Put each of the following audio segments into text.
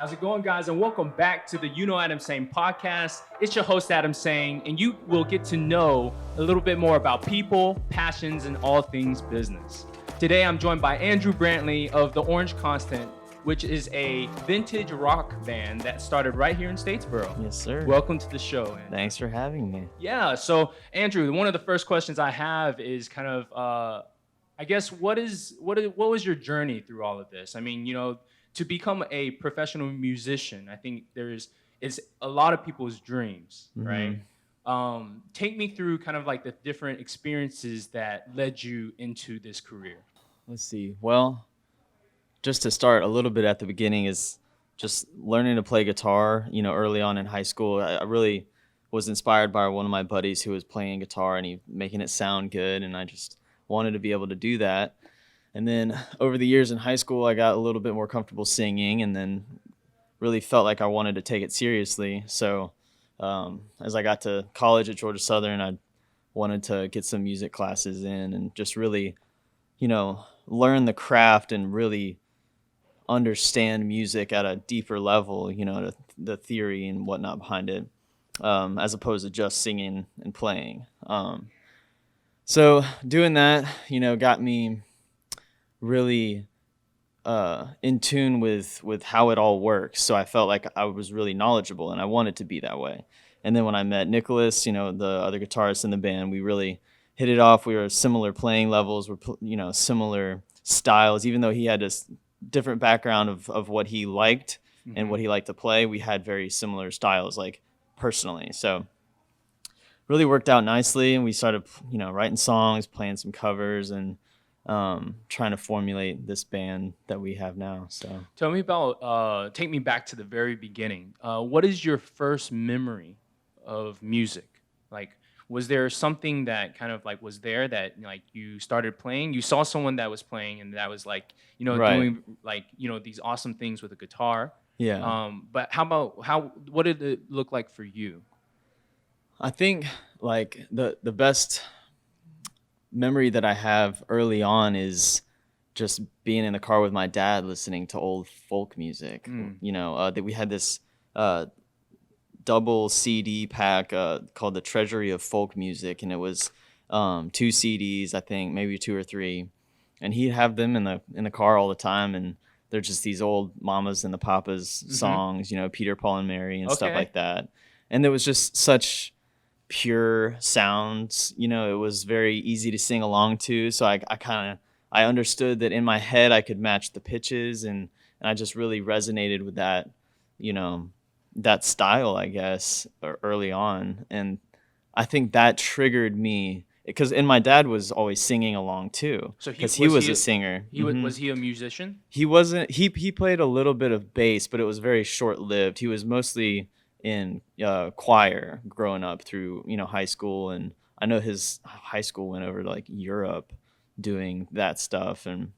How's it going, guys? And welcome back to the Adam Tsang podcast. It's your host, Adam Tsang, and you will get to know a little bit more about people, passions, and all things business. Today, I'm joined by Andrew Brantley of The Orange Constant, which is a vintage rock band that started right here in Statesboro. Yes, sir. Welcome to the show, Andrew. Thanks for having me. Yeah, so Andrew, one of the first questions I have is kind of, I guess, what was your journey through all of this? I mean, to become a professional musician, I think is a lot of people's dreams, right? Take me through kind of like the different experiences that led you into this career. Let's see. Well, just to start a little bit at the beginning is just learning to play guitar, early on in high school. I really was inspired by one of my buddies who was playing guitar and he making it sound good, and I just wanted to be able to do that. And then over the years in high school, I got a little bit more comfortable singing and then really felt like I wanted to take it seriously. So as I got to college at Georgia Southern, I wanted to get some music classes in and just really, learn the craft and really understand music at a deeper level, the theory and whatnot behind it, as opposed to just singing and playing. So doing that, got me really in tune with how it all works. So I felt like I was really knowledgeable and I wanted to be that way. And then when I met Nicholas, the other guitarist in the band, we really hit it off. We were similar playing levels, we're similar styles, even though he had this different background of what he liked and what he liked to play. We had very similar styles, like personally. So really worked out nicely, and we started, writing songs, playing some covers, and trying to formulate this band that we have now. So tell me about, take me back to the very beginning. What is your first memory of music? Like, was there something that kind of like was there that like you started playing? You saw someone that was playing and that was like, Right. doing like, these awesome things with a guitar. Yeah. But what did it look like for you? I think like the best memory that I have early on is just being in the car with my dad listening to old folk music. That we had this double CD pack called the Treasury of Folk Music, and it was 2 CDs, I think, maybe 2 or 3, and he'd have them in the car all the time, and they're just these old mamas and the papas songs, Peter, Paul, and Mary and stuff like that. And there was just such pure sounds, it was very easy to sing along to. So I understood that in my head I could match the pitches, and I just really resonated with that, that style, I guess, early on. And I think that triggered me because, and my dad was always singing along too, because he was a singer. Was he a musician? He wasn't. He played a little bit of bass, but it was very short lived. He was mostly in choir growing up through high school, and I know his high school went over to like Europe doing that stuff, and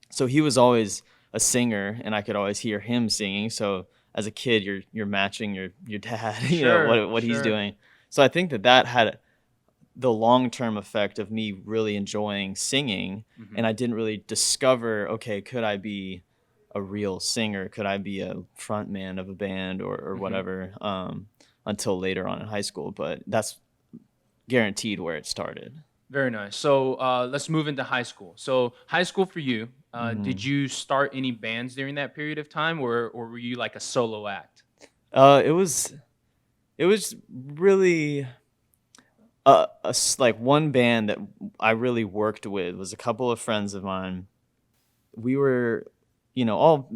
so he was always a singer, and I could always hear him singing. So as a kid, you're matching your dad, what he's doing. So I think that had the long-term effect of me really enjoying singing, and I didn't really discover, okay, could I be a real singer? Could I be a front man of a band or whatever, until later on in high school? But that's guaranteed where it started. Very nice. So let's move into high school. So high school for you, did you start any bands during that period of time, or were you like a solo act? It was really like one band that I really worked with was a couple of friends of mine. We were, all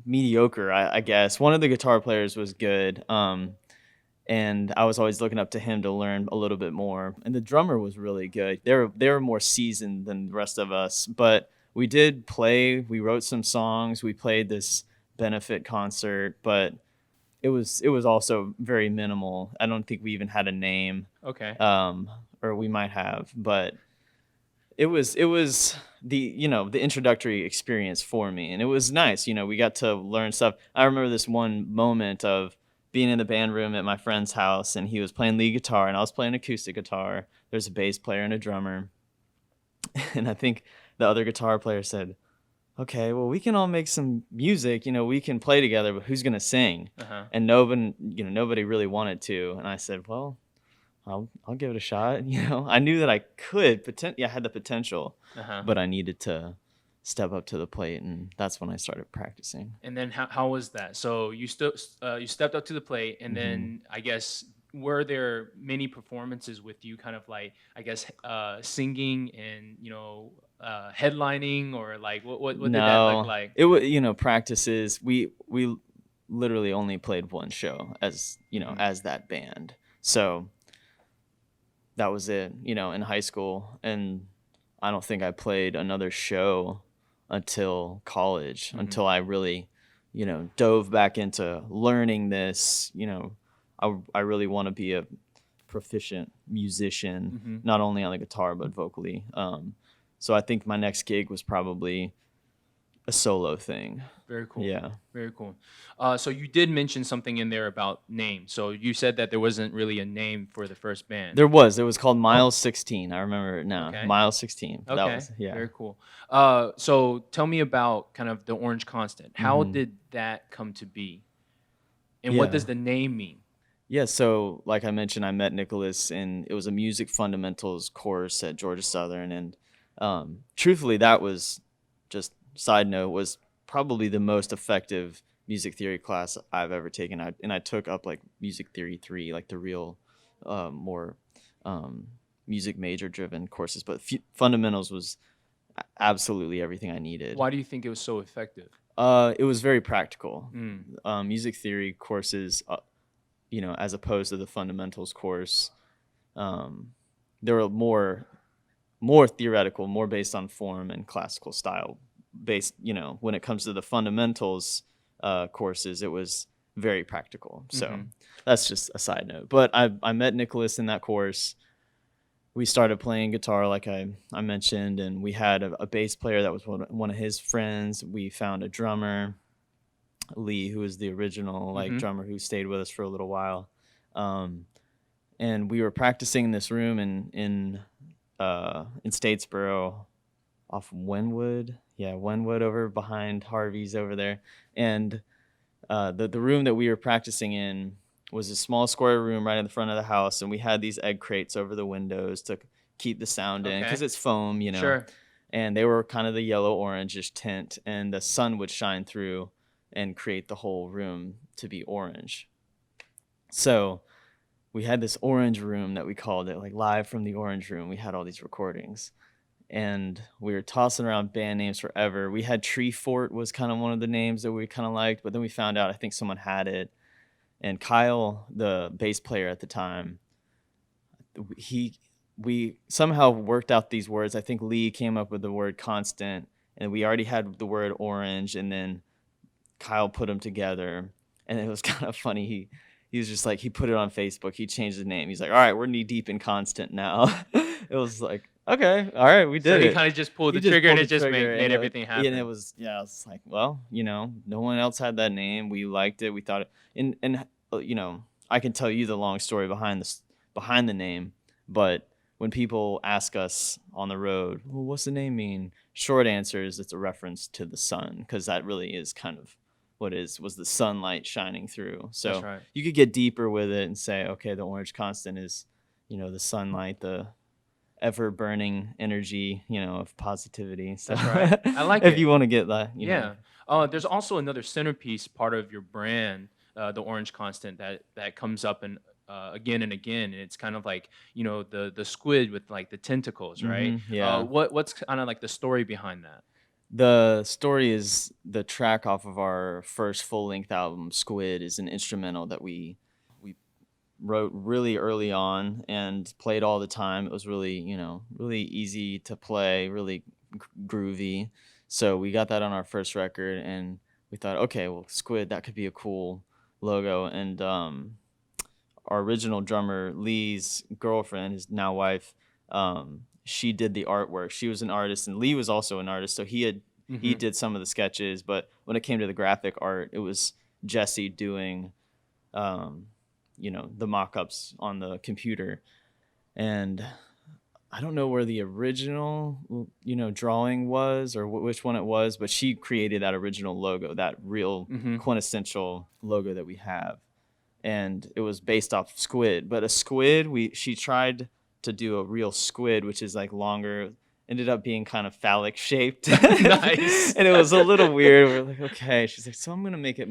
mediocre, I guess. One of the guitar players was good, and I was always looking up to him to learn a little bit more. And the drummer was really good. They were more seasoned than the rest of us, but we did play. We wrote some songs. We played this benefit concert, but it was also very minimal. I don't think we even had a name. Okay. Or we might have, but it was the the introductory experience for me, and it was nice. We got to learn stuff. I remember this one moment of being in the band room at my friend's house, and he was playing lead guitar and I was playing acoustic guitar. There's a bass player and a drummer, and I think the other guitar player said, okay, well, we can all make some music, we can play together, but who's gonna sing? Uh-huh. And nobody really wanted to. And I said, well, I'll give it a shot. I knew that I could I had the potential, Uh-huh. but I needed to step up to the plate, and that's when I started practicing. And then how was that? So you stepped up to the plate, and hmm then I guess were there many performances with you, kind of like I guess singing and headlining, or like what did that look No, like? it was practices. We literally only played one show as Hmm. as that band. So that was it. In high school, and I don't think I played another show until college, Hmm. until I really, dove back into learning this. I really want to be a proficient musician, Hmm. not only on the guitar but vocally. So I think my next gig was probably a solo thing. Very cool. Yeah. Very cool. So you did mention something in there about name. So you said that there wasn't really a name for the first band. It was called Oh, Miles 16. I remember it now. okay. Miles 16. But that Okay. was, yeah. Very cool. So tell me about kind of the Orange Constant. How hmm did that come to be? And what does Yeah. the name mean? Yeah, so like I mentioned, I met Nicholas, and it was a music fundamentals course at Georgia Southern, and truthfully, that was just side note was probably the most effective music theory class I've ever taken. I took up like music theory 3, like the real, more um, music major driven courses, but fundamentals was absolutely everything I needed. Why do you think it was so effective? It was very practical. Mm. Music theory courses, as opposed to the fundamentals course, um, they were more theoretical, more based on form and classical style. Based, when it comes to the fundamentals courses, it was very practical. So Hmm. that's just a side note. But I met Nicholas in that course. We started playing guitar, like I mentioned, and we had a bass player that was one of his friends. We found a drummer, Lee, who was the original like Hmm. drummer who stayed with us for a little while. Um, and we were practicing in this room in Statesboro, off Wenwood. Yeah, Wenwood over behind Harvey's over there. And the room that we were practicing in was a small square room right in the front of the house, and we had these egg crates over the windows to keep the sound in because Okay. it's foam, Sure. and they were kind of the yellow orangish tint, and the sun would shine through and create the whole room to be orange. So we had this orange room that we called it, like live from the orange room. We had all these recordings, and we were tossing around band names forever. We had Tree Fort was kind of one of the names that we kind of liked, but then we found out I think someone had it, and Kyle, the bass player at the time, he we somehow worked out these words. I think Lee came up with the word constant, and we already had the word orange, and then Kyle put them together, and it was kind of funny. He was just like, he put it on Facebook. He changed the name. He's like, all right, we're knee deep in constant now. It was like, okay, all right, we So did he it. kind of just pulled He the just trigger and pulled it the just trigger, made everything and it happen. was, yeah, it's like, well, no one else had that name. We liked it. We thought it, and I can tell you the long story behind the name, but when people ask us on the road, well, what's the name mean? Short answer is it's a reference to the sun, because that really is kind of was the sunlight shining through. That's So right. you could get deeper with it and say, okay, the orange constant is, the sunlight, the ever burning energy, of positivity. So That's right. I like if it. you want to get that, Yeah. There's also another centerpiece part of your brand, the Orange Constant, that comes up again and again, and it's kind of like the squid with like the tentacles, right? yeah. What's kind of like the story behind that? The story is the track off of our first full length album, Squid, is an instrumental that we wrote really early on and played all the time. It was really, really easy to play, really groovy. So we got that on our first record, and we thought, okay, well, Squid, that could be a cool logo. And our original drummer, Lee's girlfriend, his now wife, she did the artwork. She was an artist, and Lee was also an artist, so he Hmm. did some of the sketches. But when it came to the graphic art, it was Jesse doing, the mock-ups on the computer. And I don't know where the original, drawing was or which one it was, but she created that original logo, that real Mm-hmm. quintessential logo that we have. And it was based off squid, but a squid, she tried to do a real squid, which is like longer, ended up being kind of phallic shaped. Nice. And it was a little weird. We're like, okay. She's like, so I'm going to make it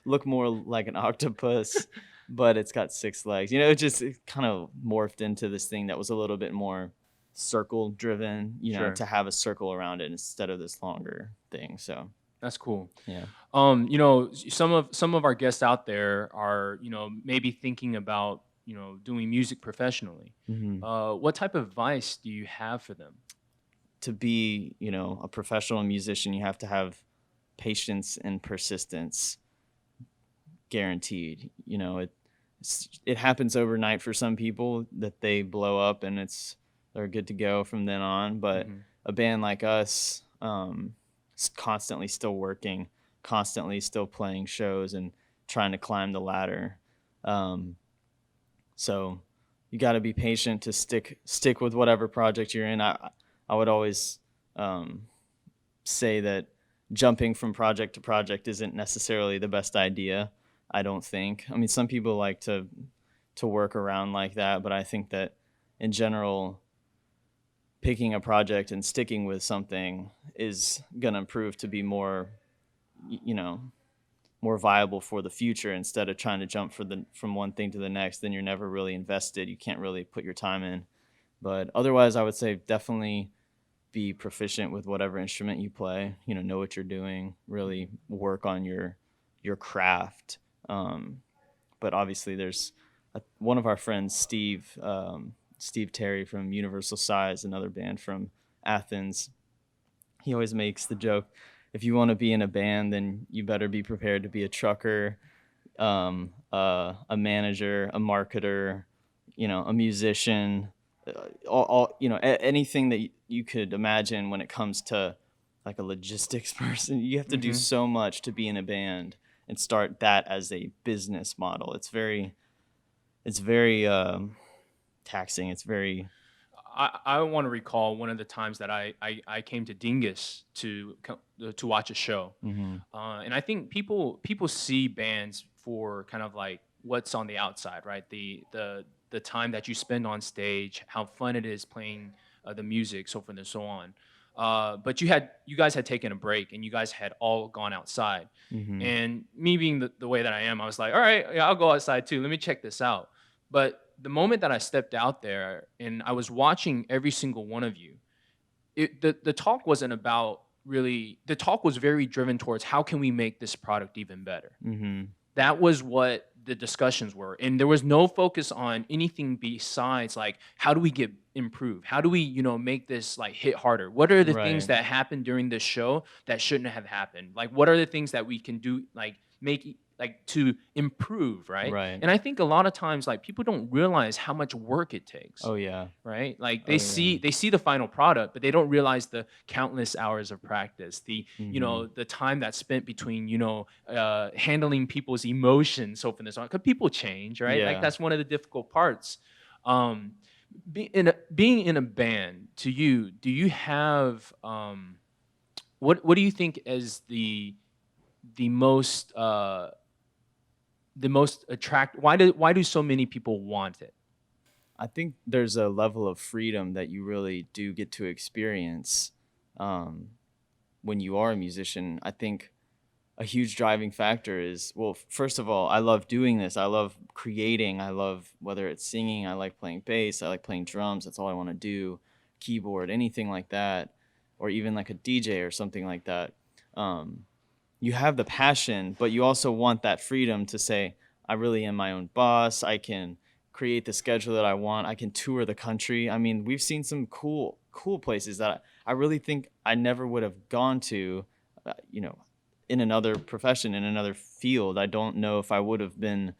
look more like an octopus, but it's got 6 legs. It kind of morphed into this thing that was a little bit more circle driven, Sure. to have a circle around it instead of this longer thing. So, That's cool. yeah. Some of our guests out there are, maybe thinking about, doing music professionally. Hmm. What type of advice do you have for them? To be, a professional musician, you have to have patience and persistence guaranteed. It happens overnight for some people that they blow up and they're good to go from then on. But Mhm. a band like us, constantly still working, constantly still playing shows and trying to climb the ladder. So you got to be patient to stick with whatever project you're in. I would always say that jumping from project to project isn't necessarily the best idea. I don't think. I mean, some people like to work around like that, but I think that in general, picking a project and sticking with something is gonna prove to be more, you know, more viable for the future instead of trying to jump from one thing to the next. Then you're never really invested. You can't really put your time in. But otherwise, I would say definitely be proficient with whatever instrument you play. Know what you're doing. Really work on your craft. But obviously, there's one of our friends, Steve Terry from Universal Size, another band from Athens. He always makes the joke, if you want to be in a band, then you better be prepared to be a trucker, a manager, a marketer, a musician, anything that you could imagine when it comes to like a logistics person. You have to do Mhm. so much to be in a band and start that as a business model. It's very taxing. It's very. I want to recall one of the times that I came to Dingus to watch a show, Mhm. and I think people see bands for kind of like what's on the outside, right? The time that you spend on stage, how fun it is playing the music, so forth and so on. But you guys had taken a break, and you guys had all gone outside. Mhm. And me being the way that I am, I was like, all right, yeah, I'll go outside too. Let me check this out. But the moment that I stepped out there and I was watching every single one of you, the talk wasn't about really, the talk was very driven towards how can we make this product even better. Mhm. That was what the discussions were, and there was no focus on anything besides like how do we get improve, how do we make this like hit harder, what are the things Right. that happened during this show that shouldn't have happened, like what are the things that we can do, like like to improve, right? Right. And I think a lot of times like people don't realize how much work it takes, Oh yeah. right? Like Oh yeah. they see the final product, but they don't realize the countless hours of practice, the Mhm. the time that's spent between handling people's emotions, so forth and so on. Because people change, right? Like Yeah. that's one of the difficult parts. Um, being in a band, to you, do you have what do you think is the most attract? Why do so many people want it? I think there's a level of freedom that you really do get to experience um, when you are a musician. I think a huge driving factor is, well, first of all, I love doing this. I love creating. I love, whether it's singing, I like playing bass, I like playing drums. That's all I want to do. Keyboard, anything like that, or even like a DJ or something like that. Um, you have the passion, but you also want that freedom to say, I really am my own boss. I can create the schedule that I want. I can tour the country. I mean, we've seen some cool places that I really think I never would have gone to, you know, in another profession, in another field. I don't know if I would have been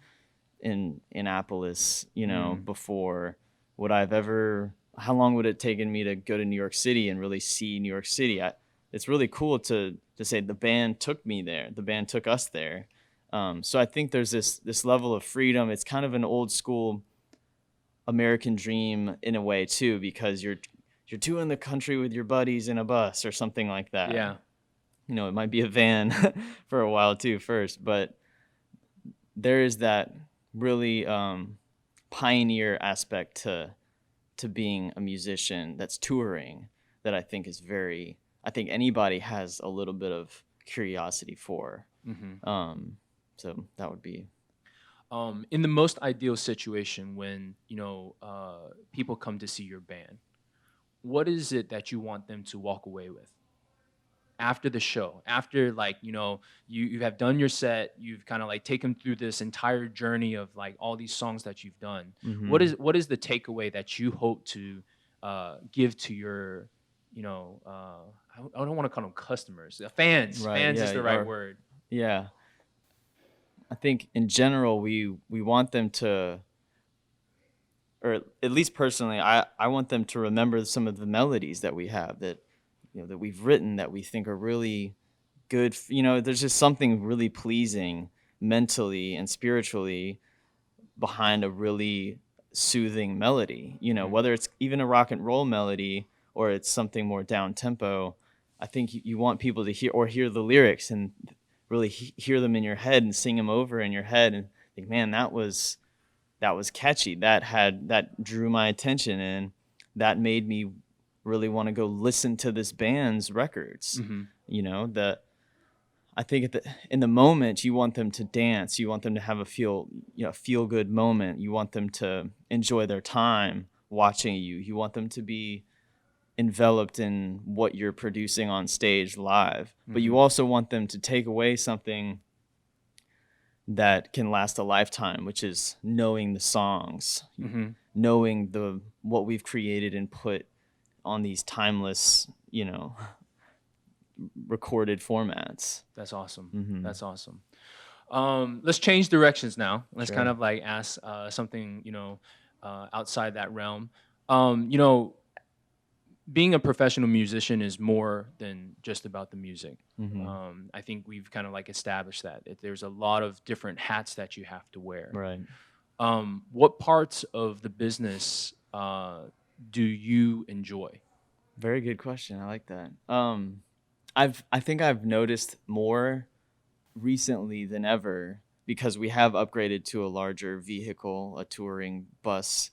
in Annapolis, Mm. before. Would I've ever, how long would it taken me to go to New York City and really see New York City? It's really cool to say the band took me there. The band took us there. So I think there's this level of freedom. It's kind of an old school American dream in a way too, because you're touring the country with your buddies in a bus or something like that. Yeah. You know, it might be a van for a while too first, but there is that really pioneer aspect to being a musician that's touring that I think is very, I think anybody has a little bit of curiosity for. So that would be. In the most ideal situation when, people come to see your band, what is it that you want them to walk away with after the show? After, like, you have done your set, you've kind of like taken through this entire journey of like all these songs that you've done. What is the takeaway that you hope to give to your, I don't want to call them customers, fans. Right, Fans is yeah, the right word. Yeah. I think in general we want them to, or at least personally, I want them to remember some of the melodies that we have that that we've written that we think are really good. There's just something really pleasing mentally and spiritually behind a really soothing melody. Whether it's even a rock and roll melody or it's something more down tempo. I think you want people to hear the lyrics and really hear them in your head and sing them over in your head and think, man, that was catchy. That drew my attention and that made me really want to go listen to this band's records. I think in the moment you want them to dance. You want them to have a feel good moment. You want them to enjoy their time watching you. You want them to be enveloped in what you're producing on stage live, but you also want them to take away something that can last a lifetime, which is knowing the songs, knowing what we've created and put on these timeless, recorded formats. That's awesome. That's awesome. Let's change directions now. Let's kind of like ask something, outside that realm. Being a professional musician is more than just about the music. I think we've kind of like established that. There's a lot of different hats that you have to wear. Right. What parts of the business do you enjoy? Very good question. I like that. I think I've noticed more recently than ever because we have upgraded to a larger vehicle, a touring bus.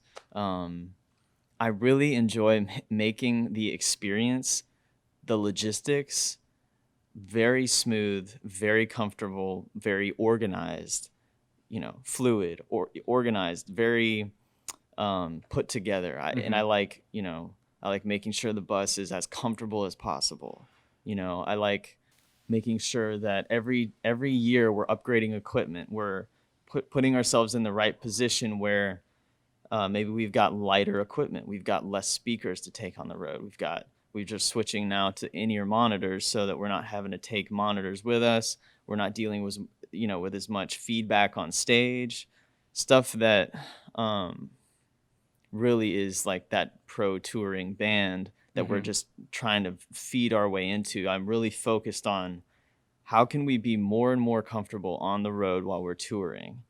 I really enjoy making the experience, the logistics, very smooth, very comfortable, very organized, fluid or organized, very put together. And I like making sure the bus is as comfortable as possible. I like making sure that every year we're upgrading equipment. We're putting ourselves in the right position where maybe we've got lighter equipment. We've got less speakers to take on the road. We're just switching now to in-ear monitors so that we're not having to take monitors with us. We're not dealing with as much feedback on stage, stuff that really is like that pro touring band that we're just trying to feed our way into. I'm really focused on how can we be more and more comfortable on the road while we're touring.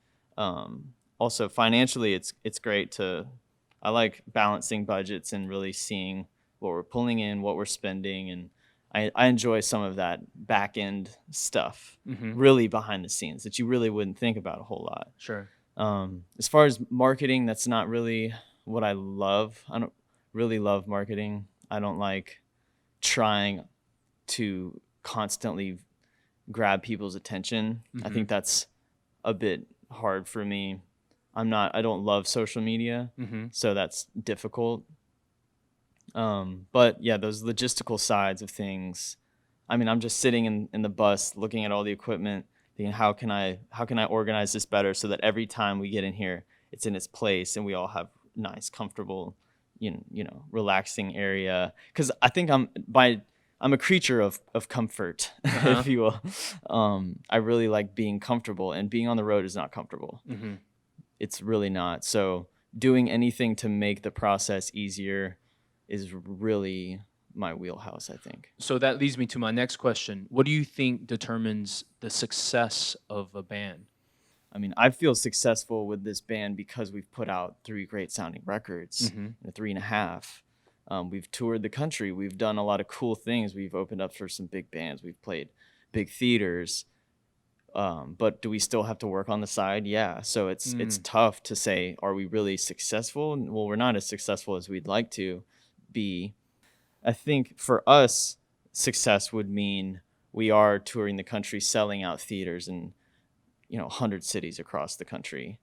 Also financially, it's great I like balancing budgets and really seeing what we're pulling in, what we're spending, and I enjoy some of that back end stuff, really behind the scenes that you really wouldn't think about a whole lot. Sure. As far as marketing, that's not really what I love. I don't really love marketing. I don't like trying to constantly grab people's attention. I think that's a bit hard for me. I don't love social media, so that's difficult. But yeah, those logistical sides of things. I mean, I'm just sitting in the bus looking at all the equipment, thinking how can I organize this better so that every time we get in here, it's in its place and we all have nice, comfortable, relaxing area. Because I think I'm a creature of comfort, if you will. I really like being comfortable, and being on the road is not comfortable. It's really not. So doing anything to make the process easier is really my wheelhouse, I think. So that leads me to my next question. What do you think determines the success of a band? I mean, I feel successful with this band because we've put out 3 great sounding records, Mm-hmm. 3.5. We've toured the country. We've done a lot of cool things. We've opened up for some big bands. We've played big theaters. But do we still have to work on the side? Yeah. So it's tough to say, are we really successful? Well, we're not as successful as we'd like to be. I think for us, success would mean we are touring the country, selling out theaters in 100 cities across the country,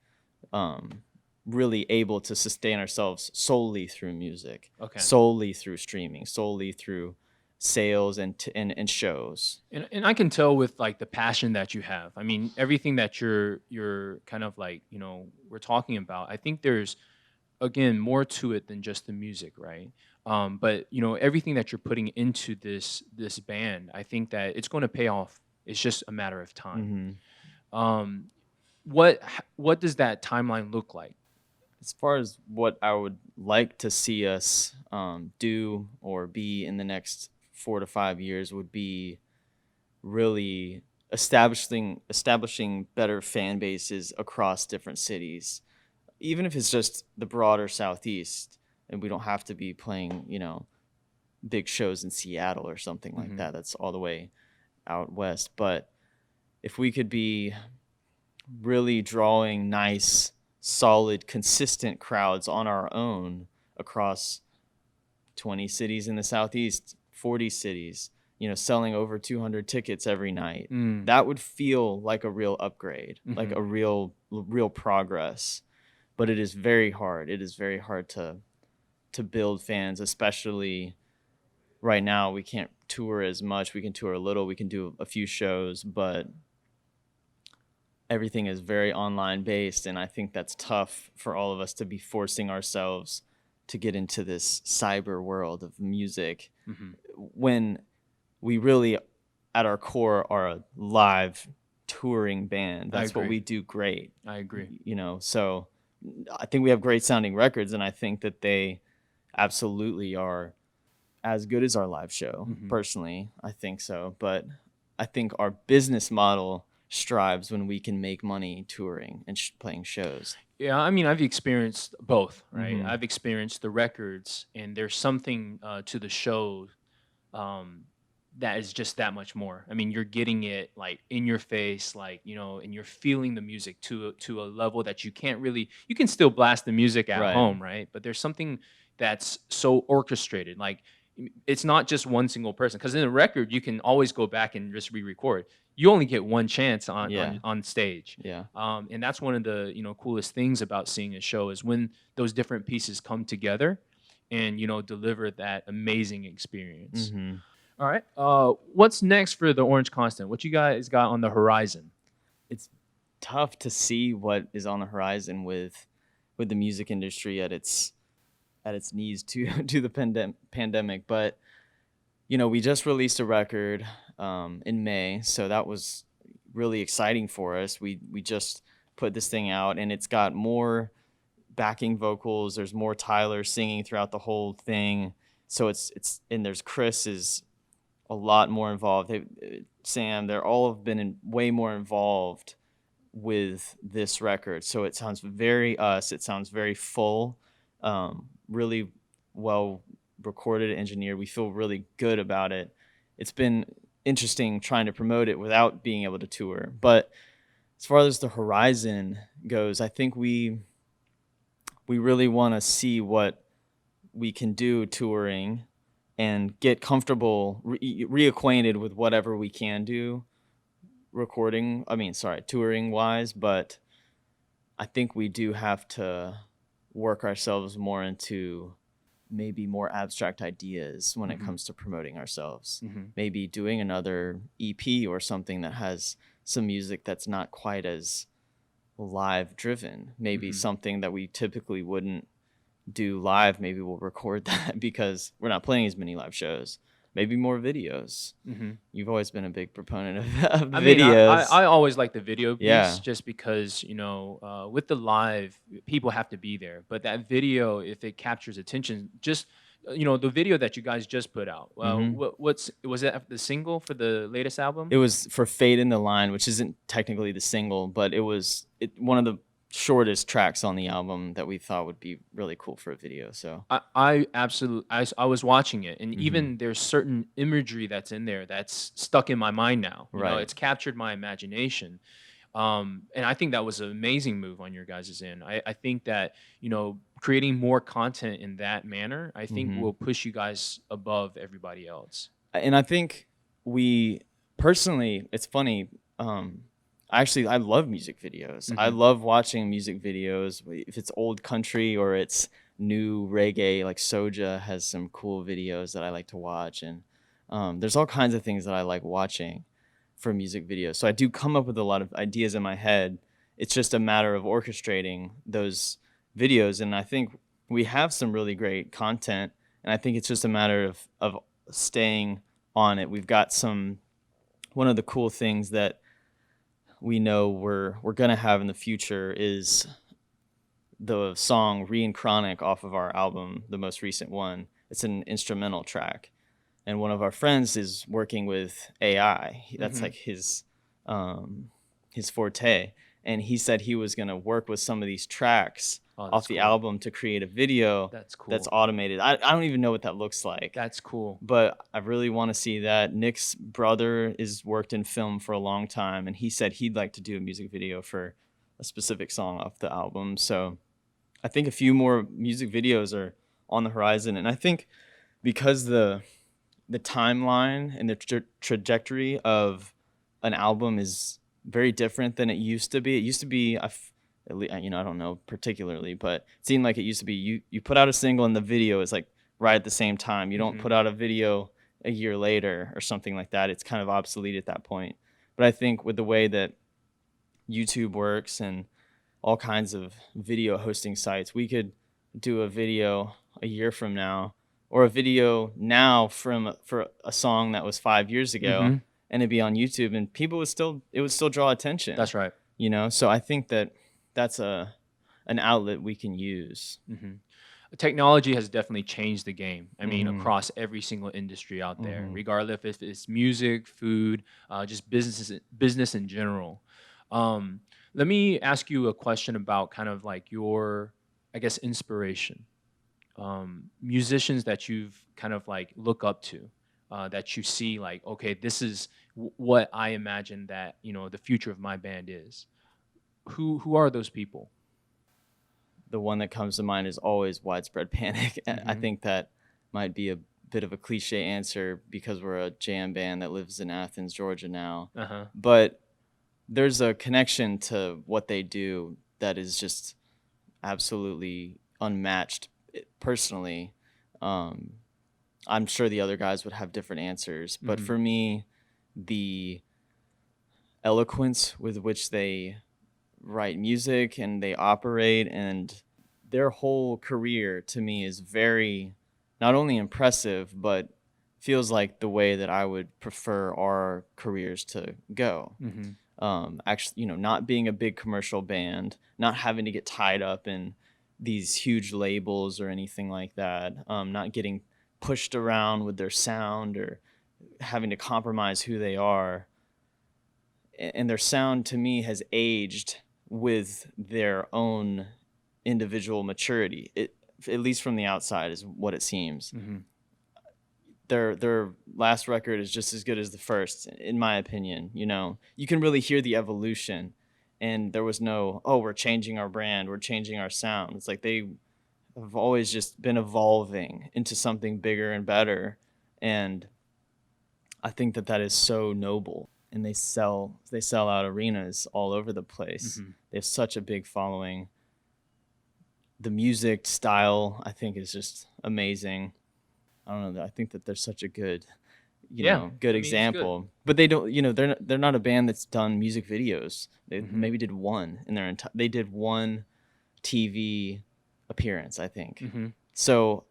really able to sustain ourselves solely through music, Okay. solely through streaming, solely through sales and shows. And I can tell with like the passion that you have. I mean, everything that you're kind of like, we're talking about. I think there's again more to it than just the music, right? But everything that you're putting into this band, I think that it's going to pay off. It's just a matter of time. Hmm. Um, what does that timeline look like? As far as what I would like to see us do or be in the next 4 to 5 years would be really establishing better fan bases across different cities, even if it's just the broader Southeast, and we don't have to be playing, big shows in Seattle or something like that. That's all the way out west. But if we could be really drawing nice, solid, consistent crowds on our own across 20 cities in the Southeast, 40 cities, selling over 200 tickets every night, that would feel like a real upgrade, like a real progress. But it is very hard. It is very hard to build fans, especially right now. We can't tour as much. We can tour a little. We can do a few shows, but everything is very online based, and I think that's tough for all of us to be forcing ourselves to get into this cyber world of music when we really at our core are a live touring band. That's what we do great. I agree. So I think we have great sounding records, and I think that they absolutely are as good as our live show. Personally, I think so. But I think our business model strives when we can make money touring and playing shows. Yeah, I mean, I've experienced both, right? I've experienced the records, and there's something to the show that is just that much more. I mean, you're getting it like in your face, like and you're feeling the music to a level that you can't really. You can still blast the music at home, right? But there's something that's so orchestrated, like. It's not just one single person, because in a record you can always go back and just re-record. You only get one chance on stage. Yeah. And that's one of the coolest things about seeing a show is when those different pieces come together and deliver that amazing experience. All right. What's next for the Orange Constant? What you guys got on the horizon? It's tough to see what is on the horizon with the music industry at its knees to the pandemic, but we just released a record in May, so that was really exciting for us. We just put this thing out, and it's got more backing vocals. There's more Tyler singing throughout the whole thing, so it's and there's Chris is a lot more involved. Sam, they're all have been way more involved with this record, so it sounds very us. It sounds very full. Really well recorded, engineered. We feel really good about it. It's been interesting trying to promote it without being able to tour. But as far as the horizon goes, I think we really want to see what we can do touring and get comfortable, reacquainted with whatever we can do touring wise. But I think we do have to work ourselves more into maybe more abstract ideas when it comes to promoting ourselves. Maybe doing another EP or something that has some music that's not quite as live driven. Maybe something that we typically wouldn't do live. Maybe we'll record that because we're not playing as many live shows. Maybe more videos. You've always been a big proponent of the videos. I always like the video piece just because, with the live, people have to be there. But that video, if it captures attention, just You know, the video that you guys just put out. Hmm. What's was that the single for the latest album? It was for Fade in the Line, which isn't technically the single, but one of the shortest tracks on the album that we thought would be really cool for a video. So, I absolutely I was watching it, and hmm, even there's certain imagery that's in there that's stuck in my mind now. You know, right. it's captured my imagination. And I think that was an amazing move on your guys' end. I think that, you know, creating more content in that manner, I think Hmm. will push you guys above everybody else. And I think we personally, it's funny. Um, I love music videos. I Hmm. love watching music videos. If it's old country or it's new reggae, like Soja has some cool videos that I like to watch. And there's all kinds of things that I like watching for music videos. So I do come up with a lot of ideas in my head. It's just a matter of orchestrating those videos. And I think we have some really great content. And I think it's just a matter of staying on it. We've got one of the cool things that we know we're gonna have in the future is the song Re Chronic off of our album, the most recent one. It's an instrumental track. And one of our friends is working with AI. That's Hmm. like his forte. And he said he was gonna work with some of these tracks Oh, off that's the cool. album to create a video That's that's cool. automated. I don't even know what that looks like, That's cool. but I really want to see that. Nick's brother is worked in film for a long time, and he said he'd like to do a music video for a specific song off the album. So I think a few more music videos are on the horizon, and I think because the timeline and the trajectory of an album is very different than it used to be. It used to be, I don't know particularly, but it seemed like it used to be you put out a single and the video is like right at the same time. You don't Hmm. put out a video a year later or something like that. It's kind of obsolete at that point. But I think with the way that YouTube works and all kinds of video hosting sites, we could do a video a year from now or a video now for a song that was 5 years ago, Hmm. and it'd be on YouTube and people would still it would still draw attention, That's right. So I think that that's an outlet we can use. Hmm. Technology has definitely changed the game. I mean, Mhm. across every single industry out there, Mhm. regardless if it's music, food, just business in general. Um, Let me ask you a question about kind of like your, I guess, inspiration. Musicians that you've kind of like look up to, that you see like, okay, this is what I imagine that, you know, the future of my band is. Who are those people? The one that comes to mind is always Widespread Panic. I Hmm. think that might be a bit of a cliche answer because we're a jam band that lives in Athens, Georgia now. Uh huh. But there's a connection to what they do that is just absolutely unmatched. Personally, um, I'm sure the other guys would have different answers, but Hmm. for me, the eloquence with which they write music and they operate and their whole career to me is very not only impressive but feels like the way that I would prefer our careers to go. Hmm. Actually, not being a big commercial band, not having to get tied up in these huge labels or anything like that, not getting pushed around with their sound or having to compromise who they are. And their sound to me has aged with their own individual maturity. At least from the outside, is what it seems. Hmm. Their last record is just as good as the first, in my opinion. You can really hear the evolution, and there was no, oh, we're changing our brand, we're changing our sound. It's like they have always just been evolving into something bigger and better, and I think that that is so noble. And they sell out arenas all over the place. Hmm. They have such a big following. The music style, I think, is just amazing. I don't know. I think that they're such a Yeah, good I mean it's good. example. But they don't, they're not a band that's done music videos. They Hmm. maybe did one in their entire. They did one TV appearance, I think. Hmm. So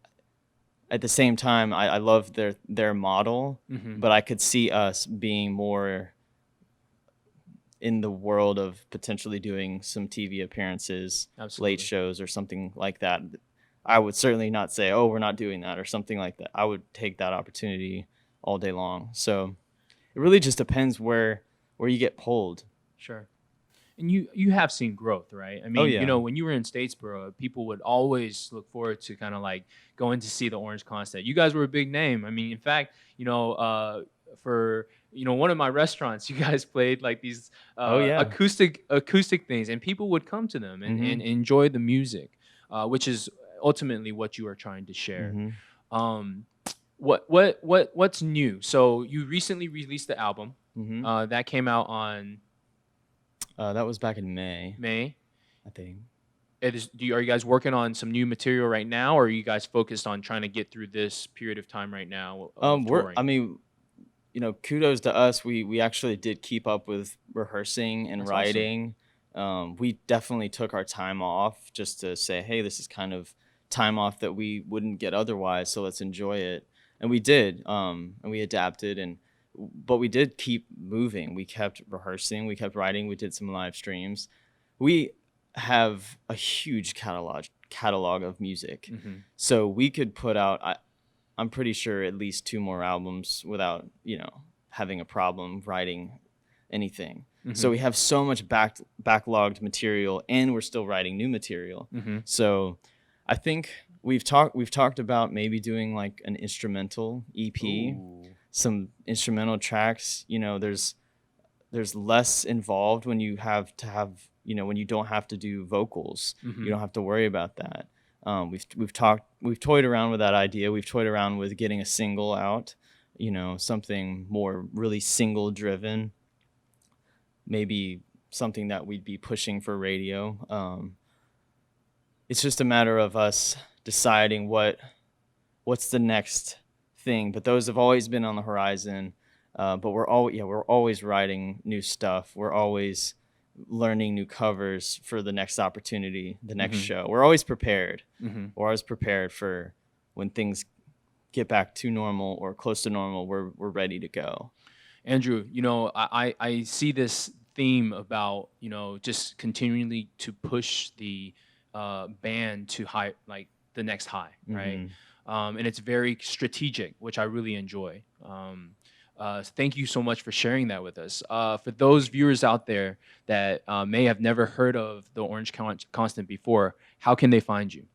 at the same time, I love their model, Hmm. but I could see us being more in the world of potentially doing some TV appearances, late Absolutely. shows or something like that. I would certainly not say, oh, we're not doing that or something like that. I would take that opportunity all day long. So it really just depends where you get pulled. Sure. And you have seen growth, right? I Oh mean, you yeah. know, when you were in Statesboro, people would always look forward to kind of like going to see the Orange Concert. You guys were a big name. I mean, in fact, you know, for one of my restaurants, you guys played like these Oh yeah. acoustic things, and people would come to them and enjoy the music, which is ultimately what you are trying to share. Um, what's new? So you recently released the album that came out on That was back in May, May. I think. Are you guys working on some new material right now, or are you guys focused on trying to get through this period of time right now? I mean, kudos to us. We actually did keep up with rehearsing and That's writing. We definitely took our time off just to say, hey, this is kind of time off that we wouldn't get otherwise, so let's enjoy it. And we did, and we adapted, but we did keep moving. We kept rehearsing, we kept writing, we did some live streams. We have a huge catalog of music, so we could put out, I'm pretty sure, at least 2 more albums without having a problem writing anything. So we have so much backlogged material, and we're still writing new material. So I think we've talked about maybe doing like an instrumental EP. Ooh. Some instrumental tracks. There's less involved when you have to have, when you don't have to do vocals. You don't have to worry about that. We've toyed around with that idea. We've toyed around with getting a single out, something more really single driven, maybe something that we'd be pushing for radio. It's just a matter of us deciding what's the next thing, but those have always been on the horizon. But we're always writing new stuff. We're always learning new covers for the next opportunity, the next show. We're always prepared. We're always prepared for when things get back to normal or close to normal. We're ready to go. Andrew, I see this theme about just continually to push the band to high, like the next high, right? And it's very strategic, which I really enjoy. Thank you so much for sharing that with us. For those viewers out there that may have never heard of the Orange Constant before, how can they find you?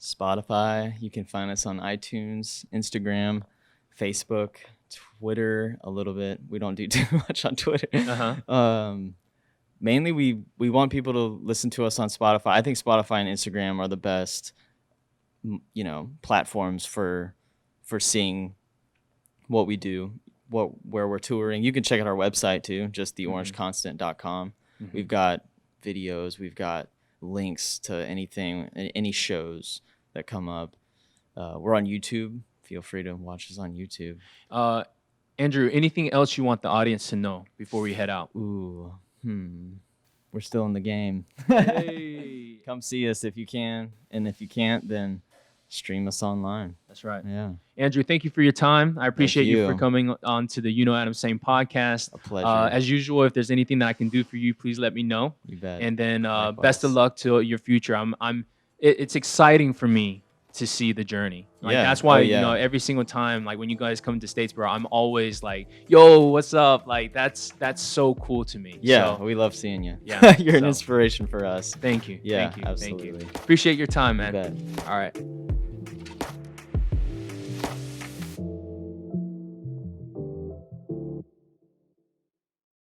Spotify. You can find us on iTunes, Instagram, Facebook, Twitter a little bit. We don't do too much on Twitter. Mainly, we want people to listen to us on Spotify. I think Spotify and Instagram are the best platforms for seeing what we do, where we're touring. You can check out our website too, just theorangeconstant.com. We've got videos, we've got links to anything, any shows that come up. We're on YouTube. Feel free to watch us on YouTube. Andrew, anything else you want the audience to know before we head out? We're still in the game. Hey. Come see us if you can, and if you can't, then stream us online. That's right. Yeah. Andrew, thank you for your time. I appreciate you for coming on to the Adam Tsang podcast. A pleasure. As usual, if there's anything that I can do for you, please let me know. You bet. And then best of luck to your future. It's exciting for me to see the journey. That's why every single time, like when you guys come to Statesboro, I'm always like, yo, what's up? Like that's so cool to me. Yeah, so, we love seeing you. Yeah, you're an inspiration for us. Thank you. Yeah, thank you. absolutely. Thank you. Appreciate your time, man. You bet. All right.